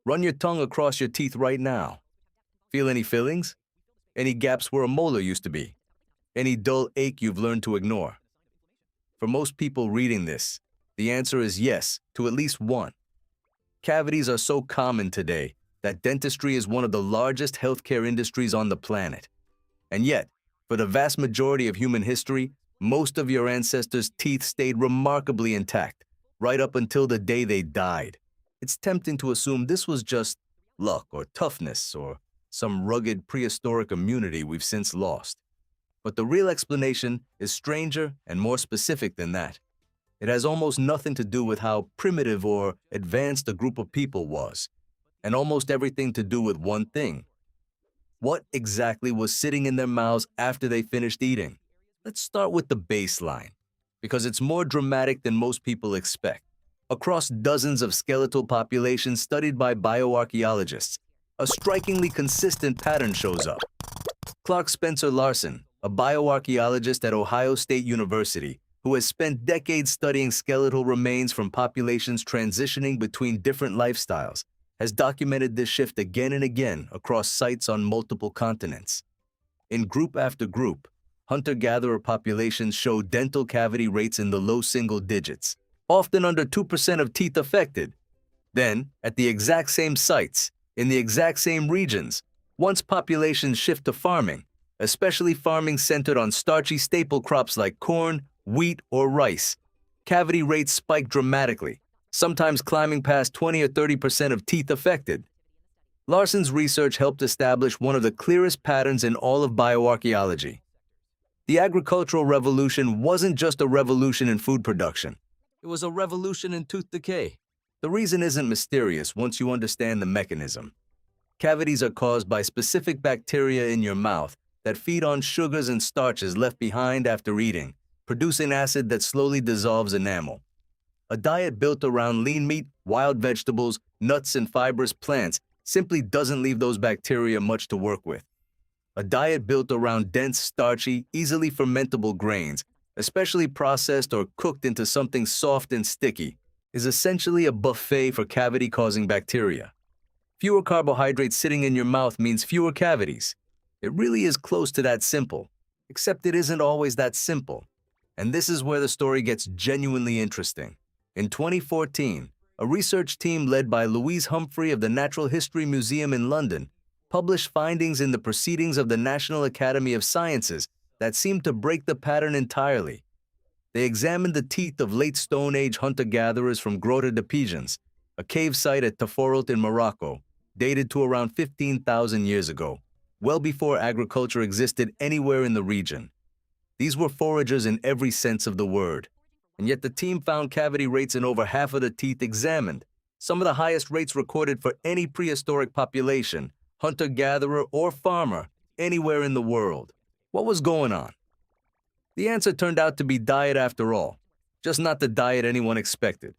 Run your tongue across your teeth right now. Feel any fillings? Any gaps where a molar used to be? Any dull ache you've learned to ignore? For most people reading this, the answer is yes to at least one. Cavities are so common today that dentistry is one of the largest healthcare industries on the planet. And yet, for the vast majority of human history, most of your ancestors' teeth stayed remarkably intact, right up until the day they died. It's tempting to assume this was just luck or toughness or some rugged prehistoric immunity we've since lost. But the real explanation is stranger and more specific than that. It has almost nothing to do with how primitive or advanced a group of people was, and almost everything to do with one thing. What exactly was sitting in their mouths after they finished eating? Let's start with the baseline, because it's more dramatic than most people expect. Across dozens of skeletal populations studied by bioarchaeologists, a strikingly consistent pattern shows up. Clark Spencer Larsen, a bioarchaeologist at Ohio State University, who has spent decades studying skeletal remains from populations transitioning between different lifestyles, has documented this shift again and again across sites on multiple continents. In group after group, hunter-gatherer populations show dental cavity rates in the low single digits, often under 2% of teeth affected. Then, at the exact same sites, in the exact same regions, once populations shift to farming, especially farming centered on starchy staple crops like corn, wheat, or rice, cavity rates spike dramatically, sometimes climbing past 20 or 30% of teeth affected. Larsen's research helped establish one of the clearest patterns in all of bioarchaeology. The agricultural revolution wasn't just a revolution in food production. It was a revolution in tooth decay. The reason isn't mysterious once you understand the mechanism. Cavities are caused by specific bacteria in your mouth that feed on sugars and starches left behind after eating, producing acid that slowly dissolves enamel. A diet built around lean meat, wild vegetables, nuts, and fibrous plants simply doesn't leave those bacteria much to work with. A diet built around dense, starchy, easily fermentable grains, especially processed or cooked into something soft and sticky, is essentially a buffet for cavity-causing bacteria. Fewer carbohydrates sitting in your mouth means fewer cavities. It really is close to that simple, except it isn't always that simple. And this is where the story gets genuinely interesting. In 2014, a research team led by Louise Humphrey of the Natural History Museum in London published findings in the Proceedings of the National Academy of Sciences that seemed to break the pattern entirely. They examined the teeth of late Stone Age hunter-gatherers from Grotte to Pigeons, a cave site at Taforalt in Morocco, dated to around 15,000 years ago, well before agriculture existed anywhere in the region. These were foragers in every sense of the word, and yet the team found cavity rates in over half of the teeth examined, some of the highest rates recorded for any prehistoric population, hunter-gatherer or farmer, anywhere in the world. What was going on? The answer turned out to be diet after all, just not the diet anyone expected.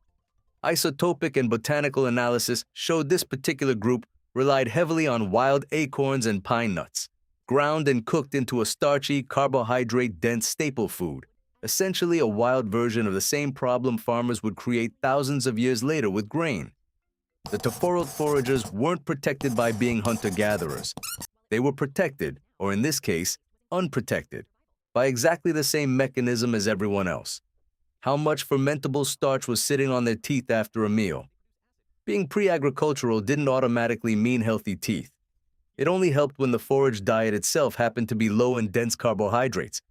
Isotopic and botanical analysis showed this particular group relied heavily on wild acorns and pine nuts, ground and cooked into a starchy, carbohydrate-dense staple food, essentially a wild version of the same problem farmers would create thousands of years later with grain. The Taforalt foragers weren't protected by being hunter-gatherers. They were protected, or in this case, unprotected, by exactly the same mechanism as everyone else. How much fermentable starch was sitting on their teeth after a meal? Being pre-agricultural didn't automatically mean healthy teeth. It only helped when the forage diet itself happened to be low in dense carbohydrates,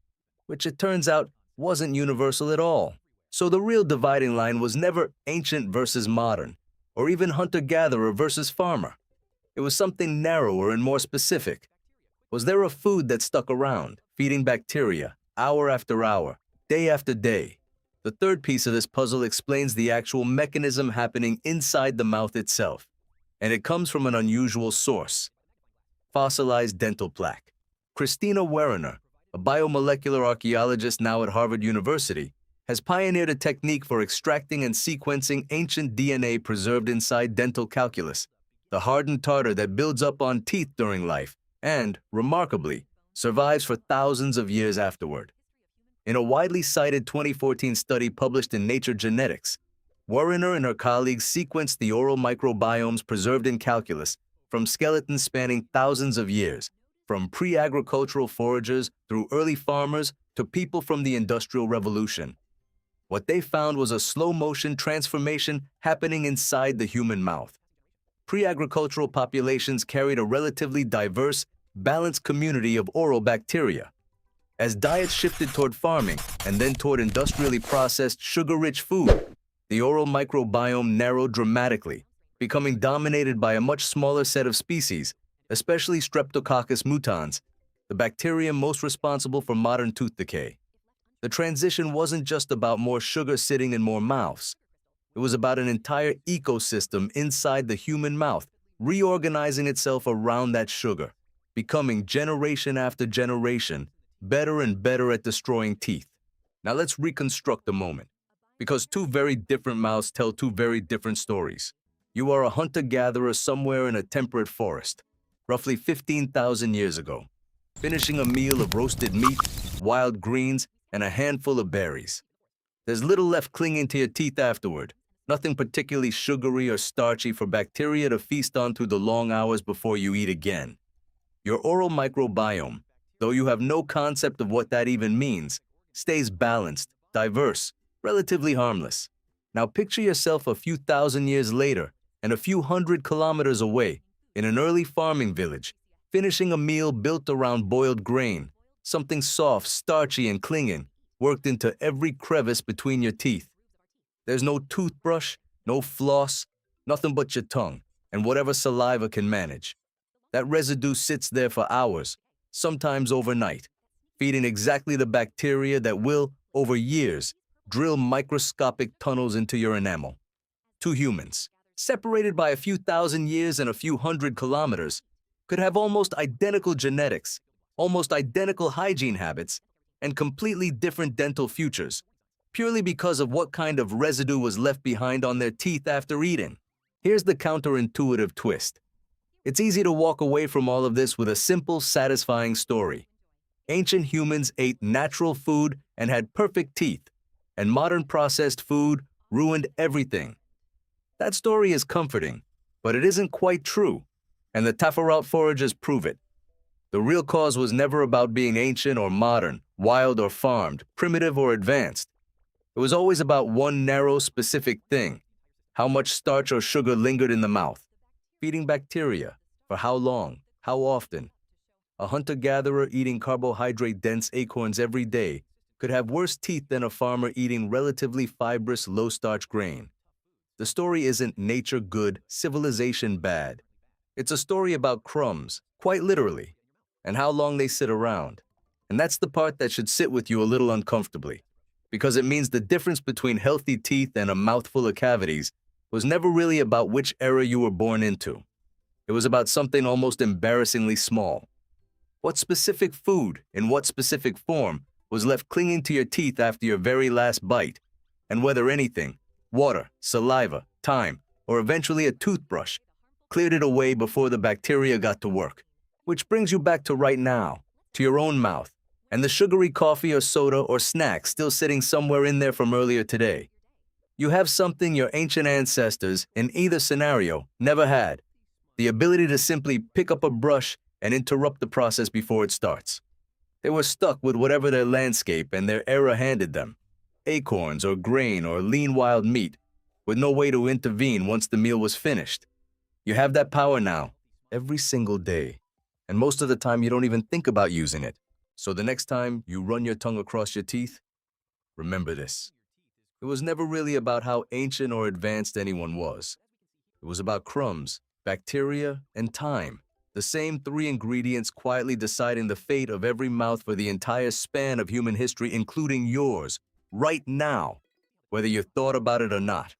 which it turns out wasn't universal at all. So the real dividing line was never ancient versus modern, or even hunter-gatherer versus farmer. It was something narrower and more specific. Was there a food that stuck around, feeding bacteria, hour after hour, day after day? The third piece of this puzzle explains the actual mechanism happening inside the mouth itself, and it comes from an unusual source: fossilized dental plaque. Christina Warinner, a biomolecular archaeologist now at Harvard University, has pioneered a technique for extracting and sequencing ancient DNA preserved inside dental calculus, the hardened tartar that builds up on teeth during life and, remarkably, survives for thousands of years afterward. In a widely cited 2014 study published in Nature Genetics, Warinner and her colleagues sequenced the oral microbiomes preserved in calculus from skeletons spanning thousands of years, from pre-agricultural foragers through early farmers to people from the Industrial Revolution. What they found was a slow-motion transformation happening inside the human mouth. Pre-agricultural populations carried a relatively diverse, balanced community of oral bacteria. As diets shifted toward farming and then toward industrially processed, sugar-rich food, the oral microbiome narrowed dramatically, becoming dominated by a much smaller set of species, especially Streptococcus mutans, the bacterium most responsible for modern tooth decay. The transition wasn't just about more sugar sitting in more mouths. It was about an entire ecosystem inside the human mouth, reorganizing itself around that sugar, becoming generation after generation better and better at destroying teeth. Now let's reconstruct the moment, because two very different mouths tell two very different stories. You are a hunter-gatherer somewhere in a temperate forest, roughly 15,000 years ago, finishing a meal of roasted meat, wild greens, and a handful of berries. There's little left clinging to your teeth afterward, nothing particularly sugary or starchy for bacteria to feast on through the long hours before you eat again. Your oral microbiome, though you have no concept of what that even means, stays balanced, diverse, relatively harmless. Now picture yourself a few thousand years later and a few hundred kilometers away in an early farming village, finishing a meal built around boiled grain, something soft, starchy, and clinging, worked into every crevice between your teeth. There's no toothbrush, no floss, nothing but your tongue and whatever saliva can manage. That residue sits there for hours, sometimes overnight, feeding exactly the bacteria that will, over years, drill microscopic tunnels into your enamel. Two humans, separated by a few thousand years and a few hundred kilometers, could have almost identical genetics, almost identical hygiene habits, and completely different dental futures, purely because of what kind of residue was left behind on their teeth after eating. Here's the counterintuitive twist. It's easy to walk away from all of this with a simple, satisfying story. Ancient humans ate natural food and had perfect teeth, and modern processed food ruined everything. That story is comforting, but it isn't quite true, and the Taforalt foragers prove it. The real cause was never about being ancient or modern, wild or farmed, primitive or advanced. It was always about one narrow, specific thing: how much starch or sugar lingered in the mouth. Feeding bacteria. For how long? How often? A hunter-gatherer eating carbohydrate-dense acorns every day could have worse teeth than a farmer eating relatively fibrous, low-starch grain. The story isn't nature good, civilization bad. It's a story about crumbs, quite literally, and how long they sit around. And that's the part that should sit with you a little uncomfortably, because it means the difference between healthy teeth and a mouthful of cavities was never really about which era you were born into. It was about something almost embarrassingly small. What specific food, in what specific form, was left clinging to your teeth after your very last bite, and whether anything, water, saliva, time, or eventually a toothbrush, cleared it away before the bacteria got to work. Which brings you back to right now, to your own mouth, and the sugary coffee or soda or snack still sitting somewhere in there from earlier today. You have something your ancient ancestors, in either scenario, never had: the ability to simply pick up a brush and interrupt the process before it starts. They were stuck with whatever their landscape and their era handed them: acorns or grain or lean wild meat, with no way to intervene once the meal was finished. You have that power now, every single day, and most of the time you don't even think about using it. So the next time you run your tongue across your teeth, remember this. It was never really about how ancient or advanced anyone was. It was about crumbs, bacteria, and time, the same three ingredients quietly deciding the fate of every mouth for the entire span of human history, including yours, right now, whether you thought about it or not.